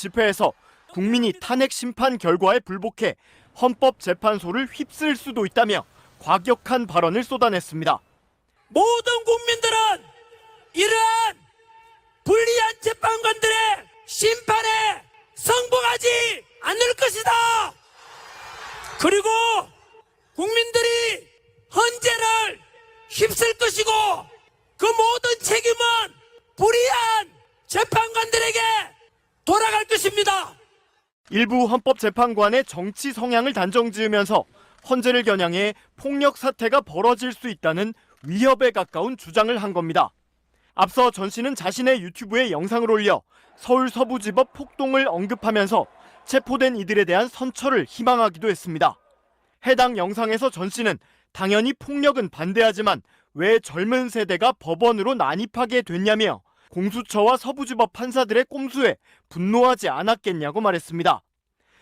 집회에서 국민이 탄핵 심판 결과에 불복해 헌법재판소를 휩쓸 수도 있다며 과격한 발언을 쏟아냈습니다. 모든 국민들은 이러한 불리한 재판관들의 심판에 승복하지 않을 것이다. 그리고 국민들이 헌재를 휩쓸 것이고 그 모든 책임은 불의한 재판관들에게 돌아갈 것입니다. 일부 헌법재판관의 정치 성향을 단정지으면서 헌재를 겨냥해 폭력 사태가 벌어질 수 있다는 위협에 가까운 주장을 한 겁니다. 앞서 전 씨는 자신의 유튜브에 영상을 올려 서울 서부지법 폭동을 언급하면서 체포된 이들에 대한 선처를 희망하기도 했습니다. 해당 영상에서 전 씨는 당연히 폭력은 반대하지만 왜 젊은 세대가 법원으로 난입하게 됐냐며 공수처와 서부지법 판사들의 꼼수에 분노하지 않았겠냐고 말했습니다.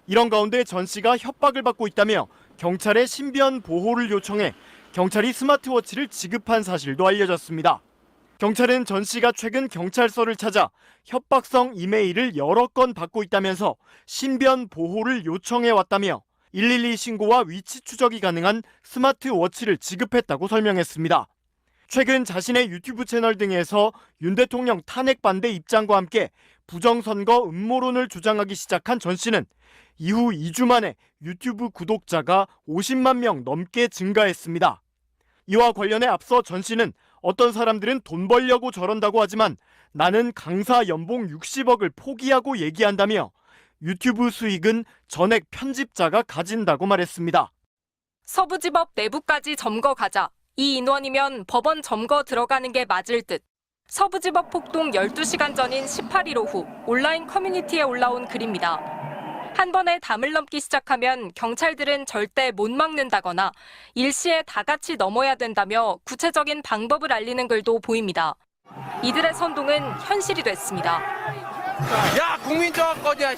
이런 가운데 전 씨가 협박을 받고 있다며 경찰에 신변 보호를 요청해 경찰이 스마트워치를 지급한 사실도 알려졌습니다. 경찰은 전 씨가 최근 경찰서를 찾아 협박성 이메일을 여러 건 받고 있다면서 신변 보호를 요청해 왔다며 112 신고와 위치 추적이 가능한 스마트워치를 지급했다고 설명했습니다. 최근 자신의 유튜브 채널 등에서 윤 대통령 탄핵 반대 입장과 함께 부정선거 음모론을 주장하기 시작한 전 씨는 이후 2주 만에 유튜브 구독자가 50만 명 넘게 증가했습니다. 이와 관련해 앞서 전 씨는 어떤 사람들은 돈 벌려고 저런다고 하지만 나는 강사 연봉 60억을 포기하고 얘기한다며 유튜브 수익은 전액 편집자가 가진다고 말했습니다. 서부지법 내부까지 점거 가자. 이 인원이면 법원 점거 들어가는 게 맞을 듯. 서부지법 폭동 12시간 전인 18일 오후 온라인 커뮤니티에 올라온 글입니다. 한 번에 담을 넘기 시작하면 경찰들은 절대 못 막는다거나 일시에 다 같이 넘어야 된다며 구체적인 방법을 알리는 글도 보입니다. 이들의 선동은 현실이 됐습니다. 야, 국민정권이야.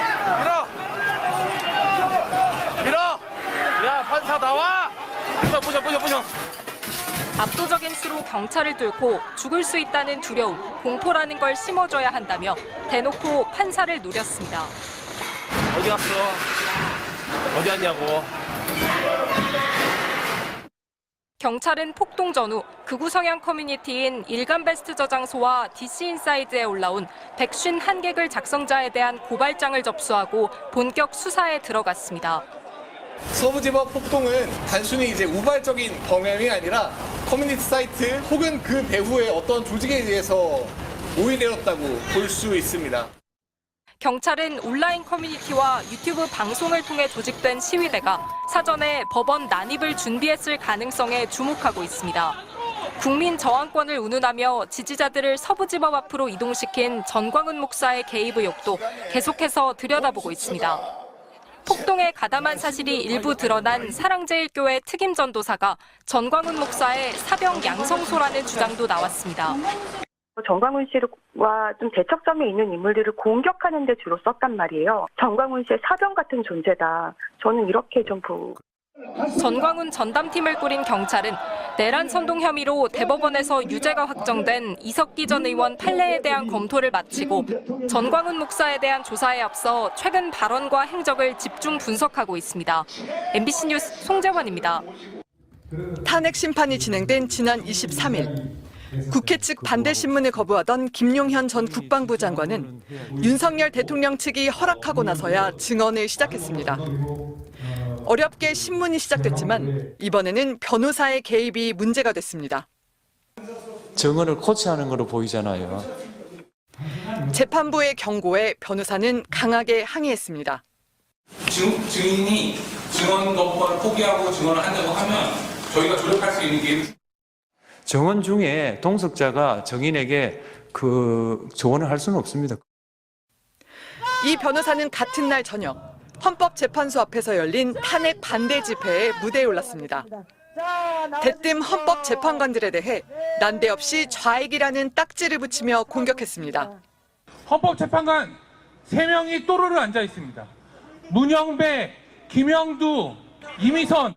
밀어. 야, 판사 나와. 부셔. 압도적인 수로 경찰을 뚫고 죽을 수 있다는 두려움, 공포라는 걸 심어줘야 한다며 대놓고 판사를 노렸습니다. 어디 갔어? 어디 갔냐고. 경찰은 폭동 전후 극우 성향 커뮤니티인 일간베스트 저장소와 DC인사이드에 올라온 151개글 작성자에 대한 고발장을 접수하고 본격 수사에 들어갔습니다. 서부지법 폭동은 단순히 우발적인 범행이 아니라 커뮤니티 사이트 혹은 그 배후의 어떤 조직에 의해서 모의되었다고 볼 수 있습니다. 경찰은 온라인 커뮤니티와 유튜브 방송을 통해 조직된 시위대가 사전에 법원 난입을 준비했을 가능성에 주목하고 있습니다. 국민 저항권을 운운하며 지지자들을 서부지법 앞으로 이동시킨 전광훈 목사의 개입 의혹도 계속해서 들여다보고 있습니다. 폭동에 가담한 사실이 일부 드러난 사랑제일교회 특임 전도사가 전광훈 목사의 사병 양성소라는 주장도 나왔습니다. 전광훈 씨와 좀 대척점에 있는 인물들을 공격하는 데 주로 썼단 말이에요. 전광훈 씨의 사병 같은 존재다. 저는 이렇게 좀 보고. 전광훈 전담팀을 꾸린 경찰은 내란 선동 혐의로 대법원에서 유죄가 확정된 이석기 전 의원 판례에 대한 검토를 마치고 전광훈 목사에 대한 조사에 앞서 최근 발언과 행적을 집중 분석하고 있습니다. MBC 뉴스 송재환입니다. 탄핵 심판이 진행된 지난 23일. 국회 측 반대 신문을 거부하던 김용현 전 국방부 장관은 윤석열 대통령 측이 허락하고 나서야 증언을 시작했습니다. 어렵게 신문이 시작됐지만 이번에는 변호사의 개입이 문제가 됐습니다. 증언을 코치하는 것으로 보이잖아요. 재판부의 경고에 변호사는 강하게 항의했습니다. 증인이 증언 거부권을 포기하고 증언을 한다고 하면 저희가 조력할 수 있는 게 증언 중에 동석자가 증인에게 그 조언을 할 수는 없습니다. 이 변호사는 같은 날 저녁 헌법재판소 앞에서 열린 탄핵 반대 집회에 무대에 올랐습니다. 대뜸 헌법재판관들에 대해 난데없이 좌익이라는 딱지를 붙이며 공격했습니다. 헌법재판관 3명이 또르르 앉아 있습니다. 문영배, 김영두, 이미선.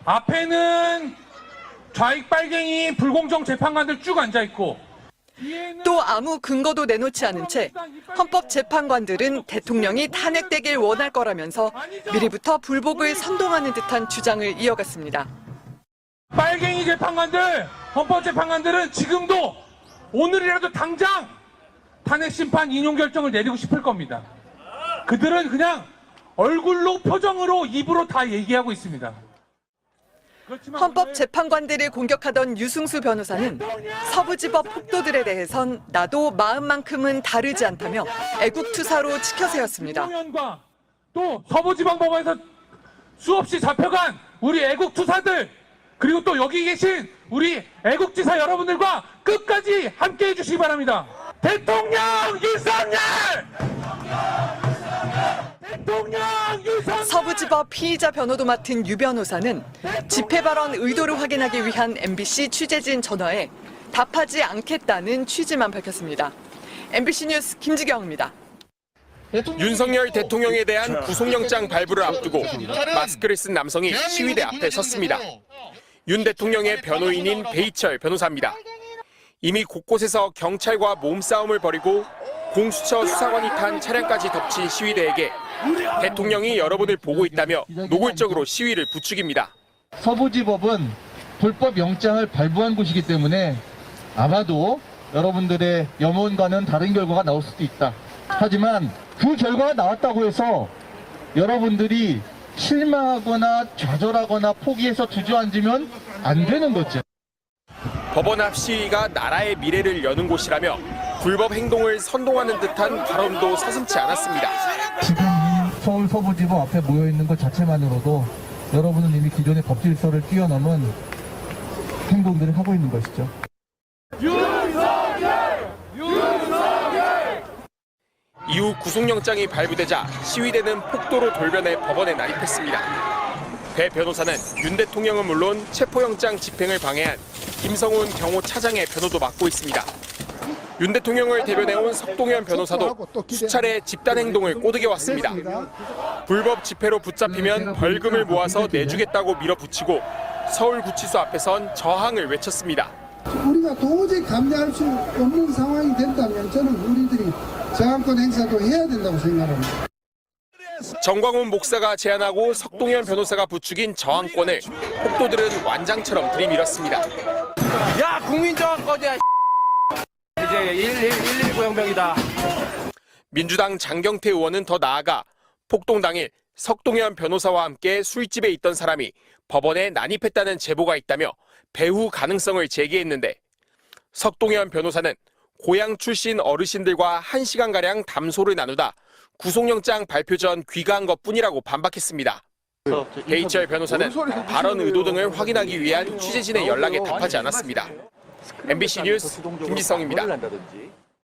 앞에는 좌익 빨갱이 불공정 재판관들 쭉 앉아 있고. 또 아무 근거도 내놓지 않은 채 헌법재판관들은 대통령이 탄핵되길 원할 거라면서 미리부터 불복을 선동하는 듯한 주장을 이어갔습니다. 빨갱이 재판관들, 헌법재판관들은 지금도 오늘이라도 당장 탄핵심판 인용 결정을 내리고 싶을 겁니다. 그들은 그냥 얼굴로 표정으로 입으로 다 얘기하고 있습니다. 헌법재판관들을 공격하던 유승수 변호사는 서부지법 폭도들에 대해선 나도 마음만큼은 다르지 않다며 애국투사로 치켜세웠습니다. 또 서부지방법원에서 수없이 잡혀간 우리 애국투사들, 그리고 또 여기 계신 우리 애국지사 여러분들과 끝까지 함께해 주시기 바랍니다. 대통령 윤석열! 대통령 윤석열! 서부지법 피의자 변호도 맡은 유 변호사는 집회 발언 의도를 확인하기 위한 MBC 취재진 전화에 답하지 않겠다는 취지만 밝혔습니다. MBC 뉴스 김지경입니다. 윤석열 대통령에 대한 구속영장 발부를 앞두고 마스크를 쓴 남성이 시위대 앞에 섰습니다. 윤 대통령의 변호인인 배희철 변호사입니다. 이미 곳곳에서 경찰과 몸싸움을 벌이고 공수처 수사관이 탄 차량까지 덮친 시위대에게 대통령이 여러분을 보고 있다며 노골적으로 시위를 부추깁니다. 서부지법은 불법 영장을 발부한 곳이기 때문에 아마도 여러분들의 염원과는 다른 결과가 나올 수도 있다. 하지만 그 결과가 나왔다고 해서 여러분들이 실망하거나 좌절하거나 포기해서 주저앉으면 안 되는 거죠. 법원 앞 시위가 나라의 미래를 여는 곳이라며 불법 행동을 선동하는 듯한 발언도 서슴지 않았습니다. 지금 이 서울 서부지법 앞에 모여 있는 것 자체만으로도 여러분은 이미 기존의 법 질서를 뛰어넘은 행동들을 하고 있는 것이죠. 이후 구속영장이 발부되자 시위대는 폭도로 돌변해 법원에 난입했습니다. 배 변호사는 윤 대통령은 물론 체포영장 집행을 방해한 김성훈 경호차장의 변호도 맡고 있습니다. 윤 대통령을 대변해온 석동현 변호사도 수차례 집단행동을 꼬드겨왔습니다. 불법 집회로 붙잡히면 벌금을 모아서 내주겠다고 밀어붙이고 서울구치소 앞에선 저항을 외쳤습니다. 우리가 도저히 감내할 수 없는 상황이 된다면 저는 우리들이 저항권 행사도 해야 된다고 생각합니다. 정광훈 목사가 제안하고 석동현 변호사가 부추긴 저항권을 폭도들은 완장처럼 들이밀었습니다. 야, 국민저항권이야. 이제 119 혁명이다. 민주당 장경태 의원은 더 나아가 폭동 당일 석동현 변호사와 함께 술집에 있던 사람이 법원에 난입했다는 제보가 있다며 배후 가능성을 제기했는데 석동현 변호사는 고향 출신 어르신들과 1시간가량 담소를 나누다 구속영장 발표 전 귀가한 것뿐이라고 반박했습니다. 배희철 변호사는 발언 의도 등을 확인하기 위한 취재진의 연락에 답하지 않았습니다. MBC 뉴스 김지성입니다.